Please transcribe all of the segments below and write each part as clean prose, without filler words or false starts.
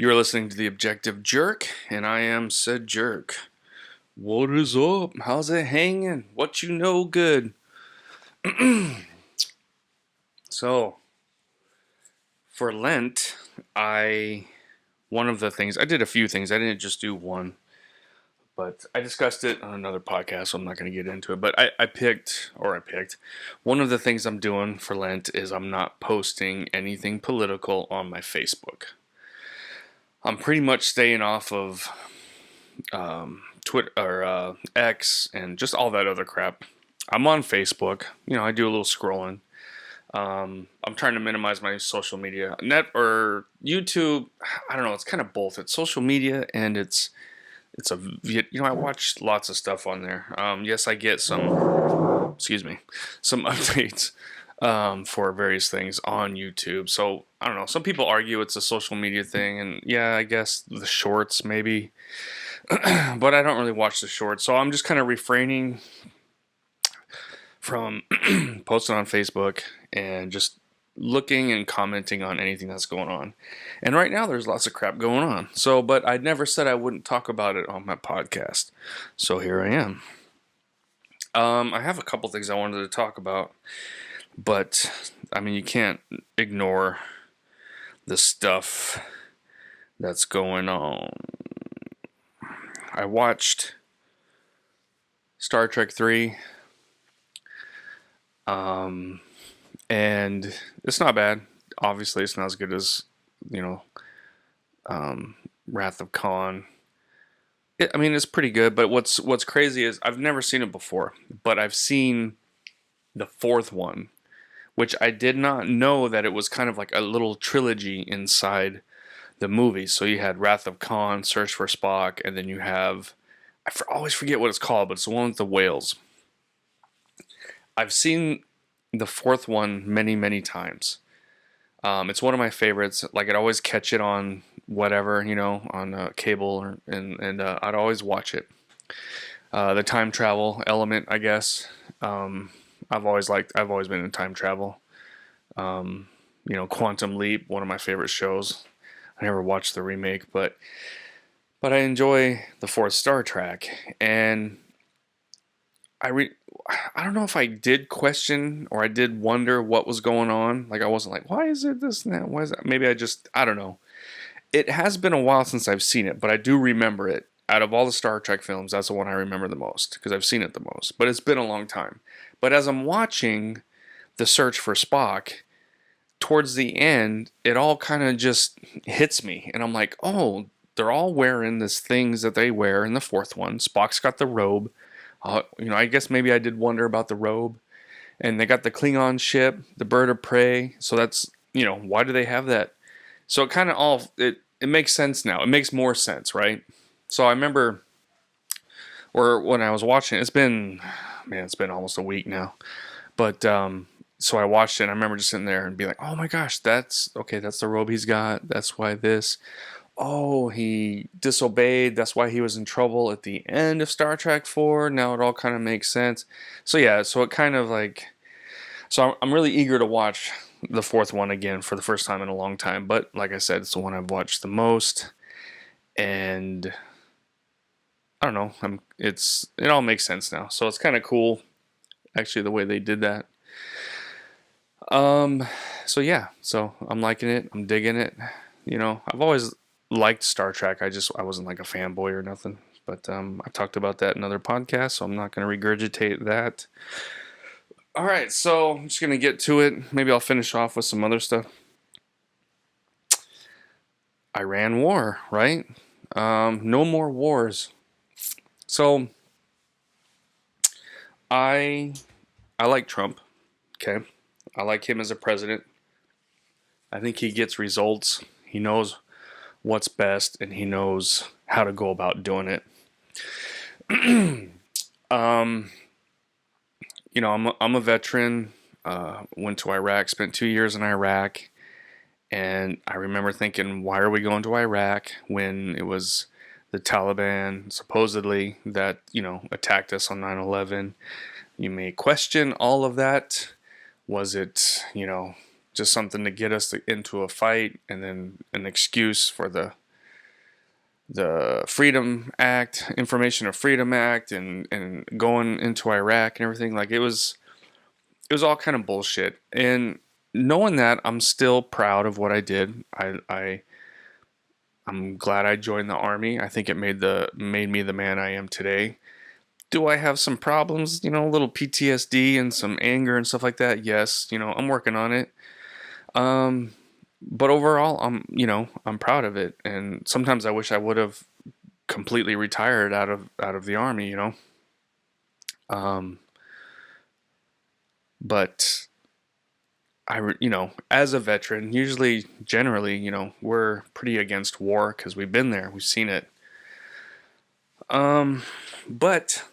You're listening to The Objective Jerk, and I am said jerk. What is up? How's it hanging? What you know good? So, for Lent, one of the things, I did a few things. I didn't just do one, but I discussed it on another podcast, so I'm not going to get into it. But I picked, one of the things I'm doing for Lent is I'm not posting anything political on my Facebook. I'm pretty much staying off of Twitter or X and just all that other crap. I'm on Facebook. I do a little scrolling. I'm trying to minimize my social media. Net or YouTube, I don't know. It's kind of both. It's social media and I watch lots of stuff on there. Yes, I get some. Excuse me, some updates for various things on YouTube. So I don't know. Some people argue it's a social media thing, and yeah, I guess the shorts maybe. But I don't really watch the shorts, so I'm just kind of refraining from posting on Facebook and just looking and commenting on anything that's going on. And right now there's lots of crap going on. But I never said I wouldn't talk about it on my podcast. So here I am. I have a couple things I wanted to talk about, but I mean, you can't ignore the stuff that's going on. I watched Star Trek 3, and it's not bad. Obviously, it's not as good as, Wrath of Khan. It's pretty good, but what's crazy is I've never seen it before, but I've seen the fourth one, which I did not know that it was kind of like a little trilogy inside the movie. So you had Wrath of Khan, Search for Spock, and then you have, always forget what it's called, but it's the one with the whales. I've seen the fourth one many, many times. It's one of my favorites. Like, I'd always catch it on whatever, on cable, and I'd always watch it. The time travel element, I guess. I've always been in time travel. Quantum Leap, one of my favorite shows. I never watched the remake, but I enjoy the fourth Star Trek, and I don't know if I did question or I did wonder what was going on. Like, I wasn't like, why is it this and that? Why is that? Maybe I don't know. It has been a while since I've seen it, but I do remember it. Out of all the Star Trek films, that's the one I remember the most because I've seen it the most. But it's been a long time. But as I'm watching The Search for Spock, towards the end, it all kind of just hits me. And I'm like, oh, they're all wearing these things that they wear in the fourth one. Spock's got the robe. I guess maybe I did wonder about the robe. And they got the Klingon ship, the bird of prey. So that's, why do they have that? So it kind of it makes sense now. It makes more sense, right? So I remember, or when I was watching, it's been almost a week now. But so I watched it, and I remember just sitting there and being like, oh my gosh, that's the robe he's got. That's why this. Oh, he disobeyed. That's why he was in trouble at the end of Star Trek 4. Now it all kind of makes sense. So yeah, so it kind of like, so I'm really eager to watch the fourth one again for the first time in a long time. But like I said, it's the one I've watched the most, and I don't know. It all makes sense now. So it's kind of cool, actually, the way they did that. So yeah, so I'm liking it. I'm digging it. I've always liked Star Trek. I wasn't like a fanboy or nothing. But I've talked about that in other podcasts, so I'm not going to regurgitate that. All right, so I'm just going to get to it. Maybe I'll finish off with some other stuff. Iran war, right? No more wars. So I like Trump. Okay, I like him as a president. I think he gets results. He knows what's best, and he knows how to go about doing it. I'm a veteran. Went to Iraq, spent 2 years in Iraq, and I remember thinking, why are we going to Iraq when it was the Taliban supposedly that attacked us on 9/11? You may question all of that. Was it just something to get us into a fight and then an excuse for the the Freedom Act, Information of Freedom Act, and going into Iraq and everything. Like it was all kind of bullshit. And knowing that, I'm still proud of what I did. I'm glad I joined the army. I think it made me the man I am today. Do I have some problems? You know, a little PTSD and some anger and stuff like that. Yes, you know, I'm working on it. Um, but overall, I'm proud of it. And sometimes I wish I would have completely retired out of the army. Um, but as a veteran, usually, generally, we're pretty against war because we've been there, we've seen it. But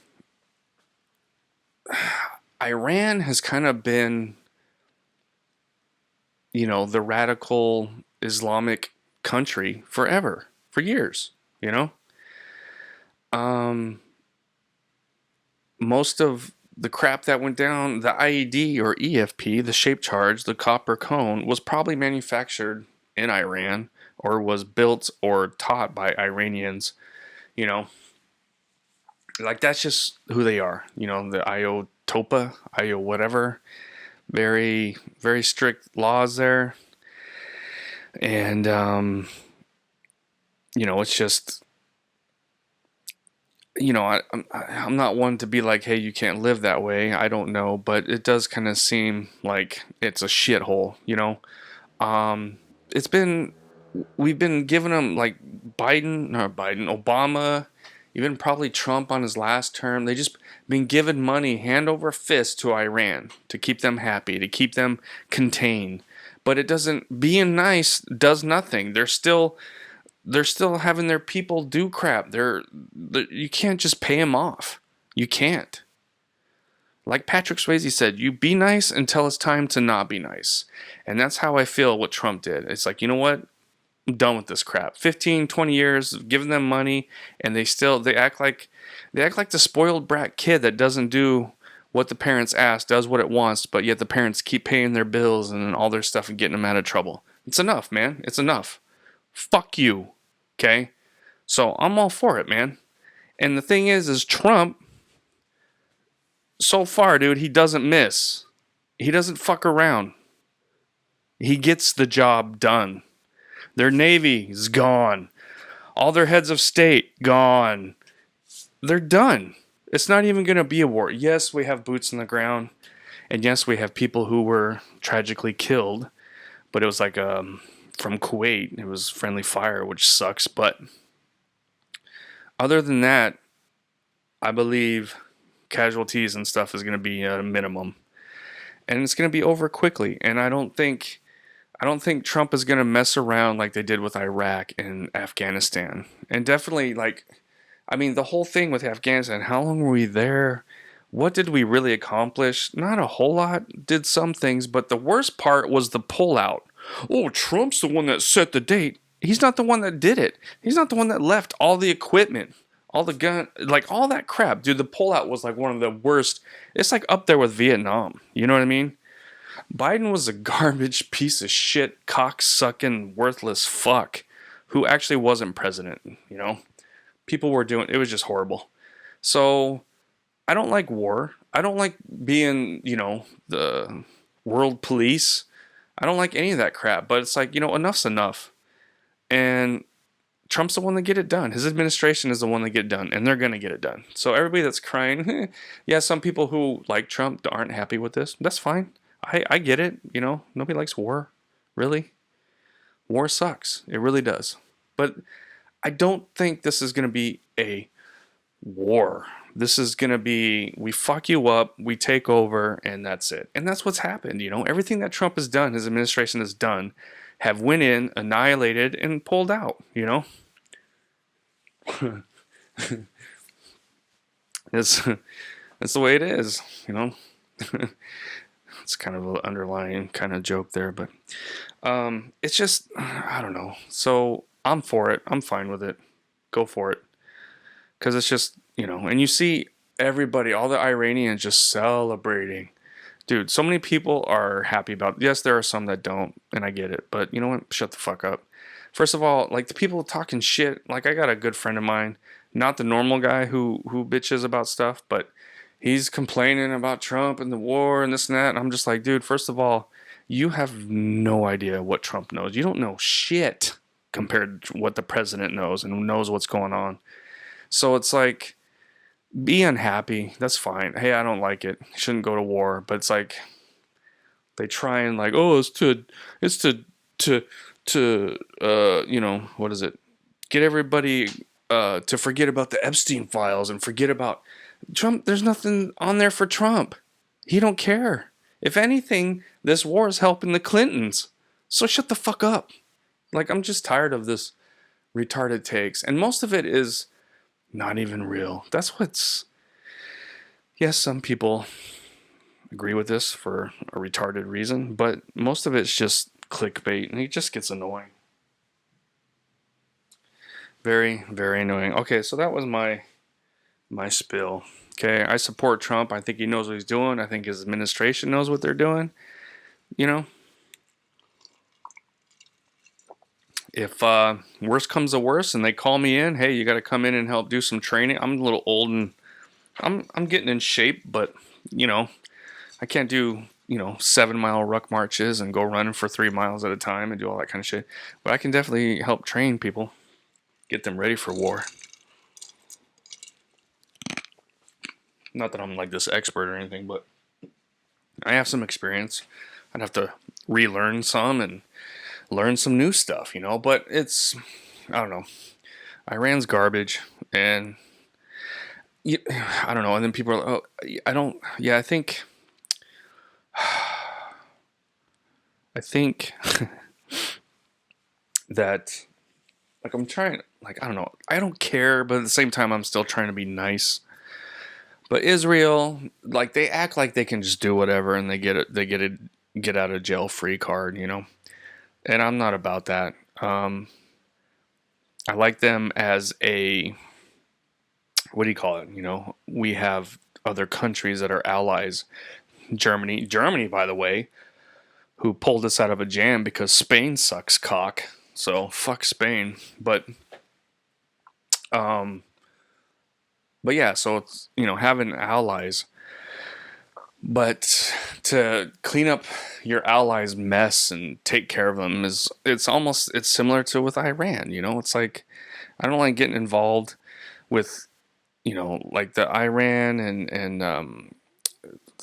Iran has kind of been, the radical Islamic country forever, for years, you know? Um, Most of the crap that went down, the IED or EFP, the shape charge, the copper cone, was probably manufactured in Iran or was built or taught by Iranians, you know? Like that's just who they are, the IO whatever. Very, very strict laws there. And, it's just, I'm not one to be like, hey, you can't live that way. I don't know, but it does kind of seem like it's a shithole. Um, it's been, we've been giving them like Obama, even probably Trump on his last term. They just been giving money hand over fist to Iran to keep them happy, to keep them contained. But it doesn't, being nice does nothing. They're still having their people do crap. You can't just pay them off. You can't. Like Patrick Swayze said, you be nice until it's time to not be nice. And that's how I feel what Trump did. It's like, you know what? I'm done with this crap. 15, 20 years giving them money and they act like the spoiled brat kid that doesn't do what the parents ask, does what it wants, but yet the parents keep paying their bills and all their stuff and getting them out of trouble. It's enough, man. It's enough. Fuck you. Okay? So I'm all for it, man. And the thing is Trump, so far, dude, he doesn't miss. He doesn't fuck around. He gets the job done. Their navy is gone. All their heads of state gone. They're done. It's not even going to be a war. Yes, we have boots on the ground. And yes, we have people who were tragically killed. But it was like from Kuwait. It was friendly fire, which sucks. But other than that, I believe casualties and stuff is going to be at a minimum. And it's going to be over quickly. And I don't think Trump is going to mess around like they did with Iraq and Afghanistan. And definitely, the whole thing with Afghanistan, how long were we there? What did we really accomplish? Not a whole lot. Did some things, but the worst part was the pullout. Oh, Trump's the one that set the date. He's not the one that did it. He's not the one that left all the equipment, all the gun, like all that crap. Dude, the pullout was like one of the worst. It's like up there with Vietnam. You know what I mean? Biden was a garbage piece of shit, cock-sucking, worthless fuck who actually wasn't president. People were doing, it was just horrible. So, I don't like war. I don't like being, the world police. I don't like any of that crap, but it's like, enough's enough. And Trump's the one that get it done. His administration is the one that get it done, and they're going to get it done. So everybody that's crying, yeah, some people who like Trump aren't happy with this. That's fine. I get it. Nobody likes war. Really? War sucks. It really does. But I don't think this is going to be a war. This is going to be, we fuck you up, we take over, and that's it. And that's what's happened. Everything that Trump has done, his administration has done, have went in, annihilated, and pulled out. It's the way it is. It's kind of an underlying kind of joke there, but it's just, I don't know. So I'm for it. I'm fine with it. Go for it. Because it's just, and you see everybody, all the Iranians just celebrating. Dude, so many people are happy about it. Yes, there are some that don't, and I get it. But you know what? Shut the fuck up. First of all, like the people talking shit, like I got a good friend of mine, not the normal guy who bitches about stuff, but he's complaining about Trump and the war and this and that. And I'm just like, dude, first of all, you have no idea what Trump knows. You don't know shit compared to what the president knows and knows what's going on. So it's like, be unhappy. That's fine. Hey, I don't like it. Shouldn't go to war. But it's like they try and like, oh, it's to you know, what is it? Get everybody to forget about the Epstein files and forget about Trump. There's nothing on there for Trump. He don't care. If anything, this war is helping the Clintons. So shut the fuck up. Like, I'm just tired of this retarded takes. And most of it is not even real. That's what's. Yes, some people agree with this for a retarded reason, but most of it's just clickbait, and it just gets annoying. Very, very annoying. Okay, so that was my spill. Okay, I support Trump. I think he knows what he's doing. I think his administration knows what they're doing. You know, if worse comes to worse and they call me in, hey, you got to come in and help do some training. I'm a little old and I'm getting in shape, but you know, I can't do 7-mile ruck marches and go running for 3 miles at a time and do all that kind of shit. But I can definitely help train people, get them ready for war. Not that I'm like this expert or anything, but I have some experience. I'd have to relearn some and learn some new stuff, but it's, I don't know. Iran's garbage, and I don't know. And then people are like, oh, I think that, like, I'm trying, like, I don't know. I don't care, but at the same time, I'm still trying to be nice. But Israel, like, they act like they can just do whatever, and they get a get out of jail free card, And I'm not about that. I like them as a, what do you call it? We have other countries that are allies. Germany, by the way, who pulled us out of a jam because Spain sucks cock. So fuck Spain. But yeah, so it's, having allies. But to clean up your allies' mess and take care of them it's similar to with Iran, It's like, I don't like getting involved with, like the Iran and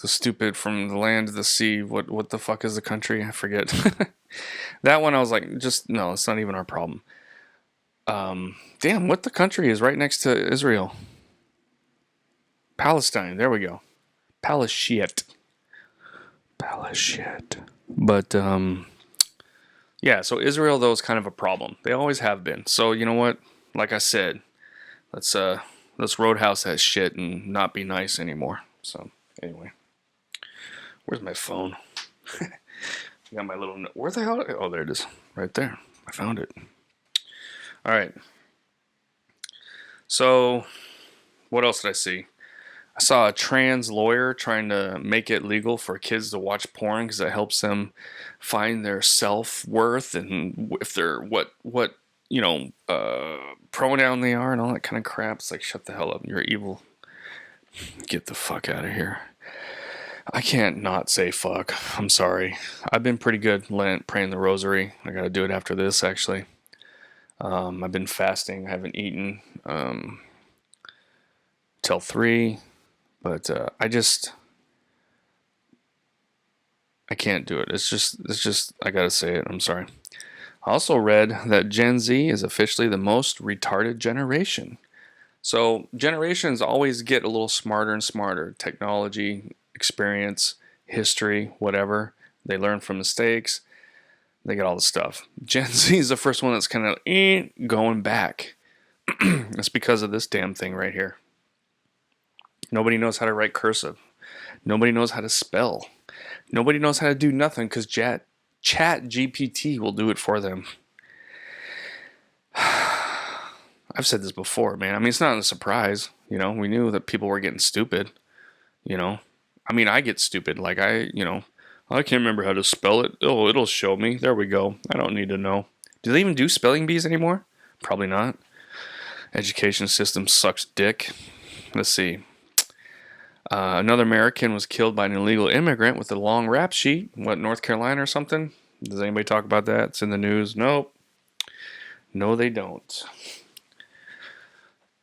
the stupid from the land to the sea. What the fuck is the country? I forget. That one I was like, just no, it's not even our problem. Damn, what the country is right next to Israel? Palestine. There we go. Palestine. But yeah, so Israel though is kind of a problem. They always have been. So you know what? Like I said, let's roadhouse that shit and not be nice anymore. So anyway, where's my phone? I got my little. Where the hell? Oh, there it is, right there. I found it. All right. So, what else did I see? I saw a trans lawyer trying to make it legal for kids to watch porn because it helps them find their self-worth and if they're what pronoun they are and all that kind of crap. It's like, shut the hell up. You're evil. Get the fuck out of here. I can't not say fuck. I'm sorry. I've been pretty good Lent, praying the rosary. I gotta do it after this, actually. I've been fasting. I haven't eaten till 3. But I can't do it. It's just, I gotta say it. I'm sorry. I also read that Gen Z is officially the most retarded generation. So generations always get a little smarter and smarter. Technology, experience, history, whatever. They learn from mistakes. They get all the stuff. Gen Z is the first one that's kind of going back. It's because of this damn thing right here. Nobody knows how to write cursive. Nobody knows how to spell. Nobody knows how to do nothing because Chat GPT will do it for them. I've said this before, man. I mean, it's not a surprise. We knew that people were getting stupid. I mean, I get stupid. Like I can't remember how to spell it. Oh, it'll show me. There we go. I don't need to know. Do they even do spelling bees anymore? Probably not. Education system sucks dick. Let's see. Another American was killed by an illegal immigrant with a long rap sheet. What, North Carolina or something? Does anybody talk about that? It's in the news. Nope. No, they don't.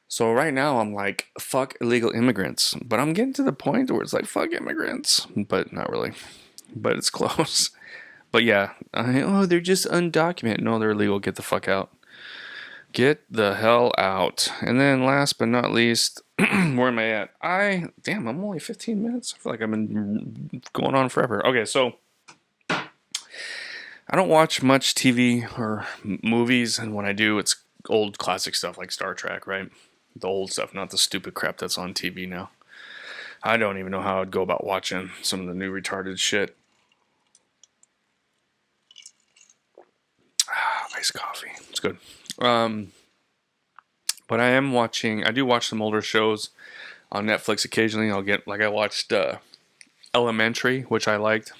So right now I'm like, fuck illegal immigrants. But I'm getting to the point where it's like, fuck immigrants. But not really. But it's close. But yeah. They're just undocumented. No, they're illegal. Get the fuck out. Get the hell out. And then last but not least, where am I at? I'm only 15 minutes. I feel like I've been going on forever. Okay, so I don't watch much TV or movies, and when I do, it's old classic stuff like Star Trek, right? The old stuff, not the stupid crap that's on TV now. I don't even know how I'd go about watching some of the new retarded shit. Iced coffee. It's good. But I do watch some older shows on Netflix occasionally. I watched Elementary, which I liked.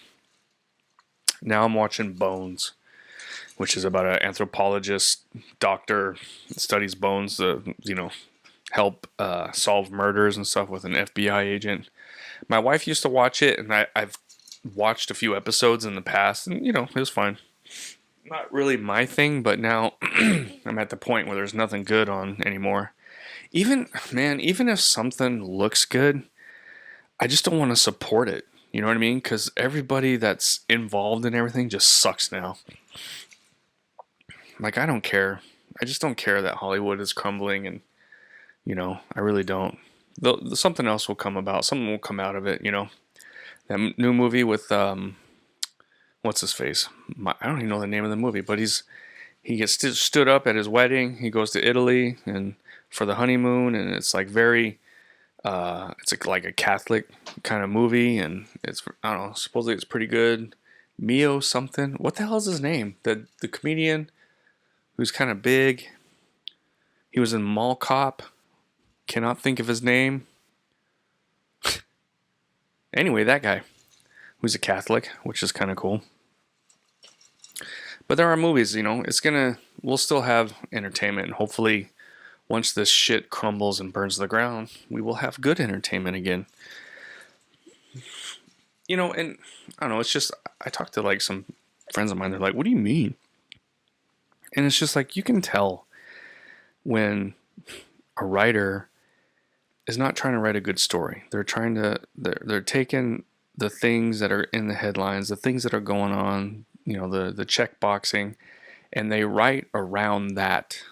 Now I'm watching Bones, which is about an anthropologist doctor that studies bones to, help solve murders and stuff with an FBI agent. My wife used to watch it, and I've watched a few episodes in the past, and, it was fine. Not really my thing, but now I'm at the point where there's nothing good on anymore. Even if something looks good, I just don't want to support it. You know what I mean? Because everybody that's involved in everything just sucks now. Like, I don't care. I just don't care that Hollywood is crumbling, and, I really don't. Something else will come about. Something will come out of it, That new movie with, what's his face? I don't even know the name of the movie, but he gets stood up at his wedding. He goes to Italy and for the honeymoon, and it's like it's like a Catholic kind of movie, and I don't know, supposedly it's pretty good. Mio something. What the hell is his name? The comedian who's kind of big. He was in Mall Cop. Cannot think of his name. Anyway, that guy who's a Catholic, which is kind of cool. But there are movies, we'll still have entertainment, and hopefully once this shit crumbles and burns to the ground, we will have good entertainment again. And I don't know, it's just, I talked to like some friends of mine, they're like, what do you mean? And it's just like, you can tell when a writer is not trying to write a good story. They're taking the things that are in the headlines, the things that are going on, the check boxing, and they write around that.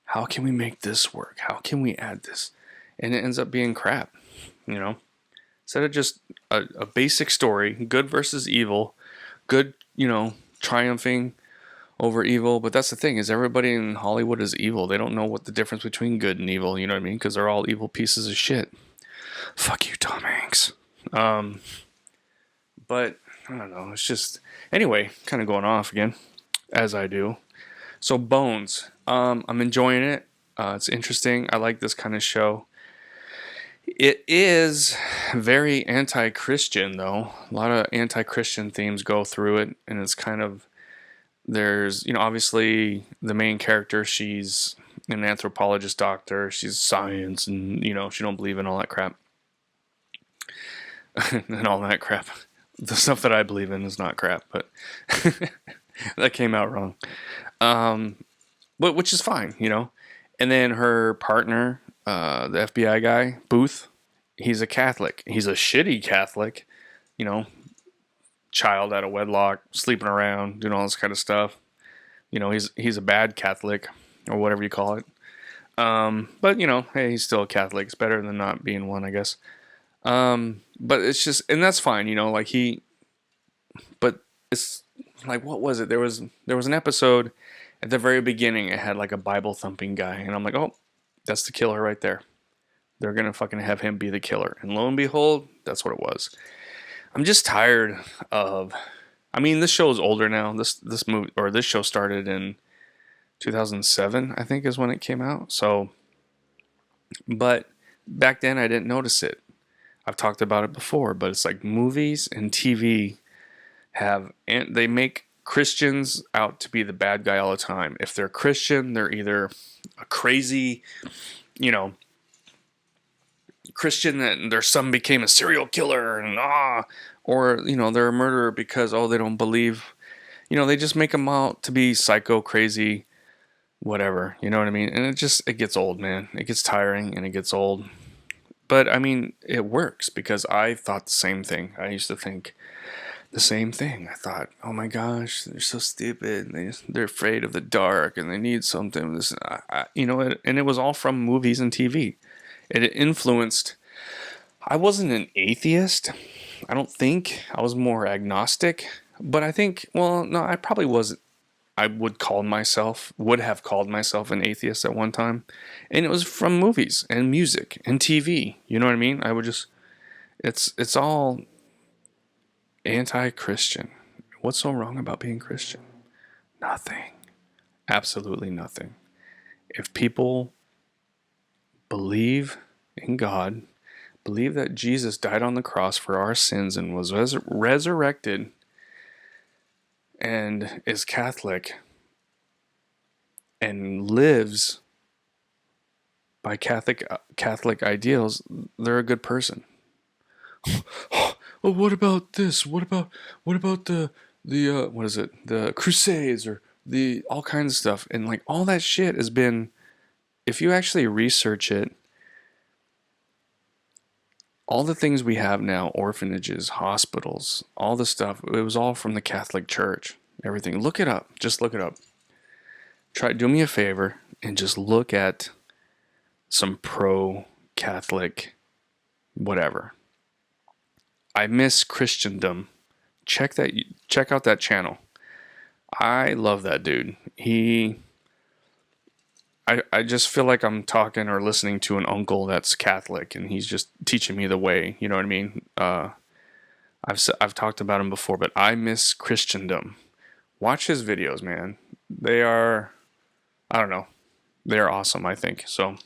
How can we make this work? How can we add this? And it ends up being crap, Instead of just a basic story, good versus evil, good, triumphing over evil. But that's the thing, is everybody in Hollywood is evil. They don't know what the difference between good and evil, you know what I mean? Because they're all evil pieces of shit. Fuck you, Tom Hanks. But I don't know. It's just, anyway, kind of going off again, as I do. So Bones, I'm enjoying it. It's interesting. I like this kind of show. It is very anti-Christian, though. A lot of anti-Christian themes go through it, and it's kind of, there's, obviously the main character, she's an anthropologist doctor. She's science, and, she don't believe in all that crap. And all that crap. The stuff that I believe in is not crap, but that came out wrong. But which is fine, And then her partner, the FBI guy, Booth, he's a Catholic. He's a shitty Catholic, child out of wedlock, sleeping around, doing all this kind of stuff. He's a bad Catholic, or whatever you call it. But hey, he's still a Catholic. It's better than not being one, I guess. But it's just, and that's fine, but it's like, what was it? There was an episode at the very beginning. It had like a Bible thumping guy, and I'm like, oh, that's the killer right there. They're going to fucking have him be the killer. And lo and behold, that's what it was. I'm just tired of, this show is older now. This movie, or this show started in 2007, I think is when it came out. So, but back then I didn't notice it. I've talked about it before, but it's like movies and TV they make Christians out to be the bad guy all the time. If they're Christian, they're either a crazy, you know, Christian that their son became a serial killer and or they're a murderer because they don't believe. They just make them out to be psycho, crazy, whatever. You know what I mean? And it gets old, man. It gets tiring and it gets old. But I mean, it works because I thought the same thing. I used to think the same thing. I thought, oh my gosh, they're so stupid. They're afraid of the dark and they need something. And it was all from movies and TV. It influenced. I wasn't an atheist. I don't think. I was more agnostic. But I think, well, no, I probably wasn't. I would have called myself an atheist at one time. And it was from movies and music and TV. You know what I mean? I would just, it's all anti-Christian. What's so wrong about being Christian? Nothing. Absolutely nothing. If people believe in God, believe that Jesus died on the cross for our sins and was resurrected and is Catholic and lives by Catholic ideals, they're a good person. Well, what about this? What about the what is it? The Crusades or the all kinds of stuff. And like all that shit has been, if you actually research it, all the things we have now, orphanages, hospitals, all the stuff, it was all from the Catholic Church. Everything. Look it up. Just look it up. Do me a favor and just look at some pro-Catholic whatever. I miss Christendom. Check out that channel. I love that dude. I just feel like I'm talking or listening to an uncle that's Catholic, and he's just teaching me the way. You know what I mean? I've talked about him before, but I miss Christendom. Watch his videos, man. They are, I don't know, they are awesome. I think so.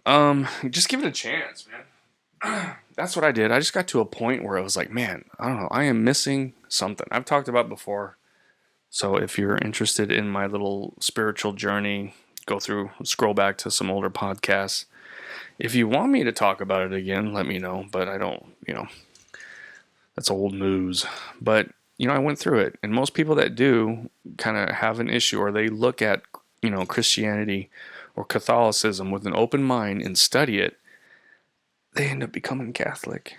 Just give it a chance, man. That's what I did. I just got to a point where I was like, man, I don't know, I am missing something. I've talked about before. So if you're interested in my little spiritual journey, scroll back to some older podcasts. If you want me to talk about it again, let me know. But I don't, that's old news. But, I went through it. And most people that do kind of have an issue, or they look at, Christianity or Catholicism with an open mind and study it, they end up becoming Catholic.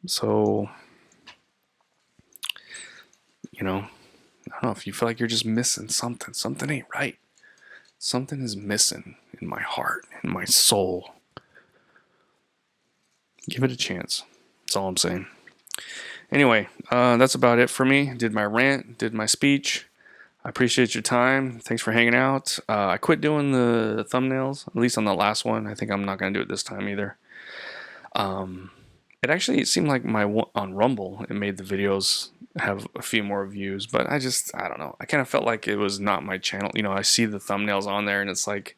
So, I don't know, if you feel like you're just missing something ain't right. Something is missing in my heart, in my soul. Give it a chance. That's all I'm saying. Anyway, that's about it for me. Did my rant, did my speech. I appreciate your time. Thanks for hanging out. I quit doing the thumbnails, at least on the last one. I think I'm not going to do it this time either. It seemed like on Rumble, it made the videos have a few more views, but I don't know. I kind of felt like it was not my channel. I see the thumbnails on there and it's like,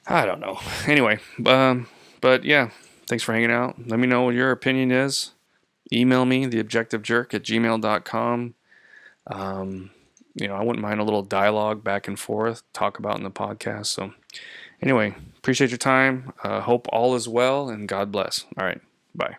I don't know. Anyway, but yeah, thanks for hanging out. Let me know what your opinion is. Email me, theobjectivejerk@gmail.com. I wouldn't mind a little dialogue back and forth, talk about in the podcast. So anyway, appreciate your time. Hope all is well and God bless. All right. Bye.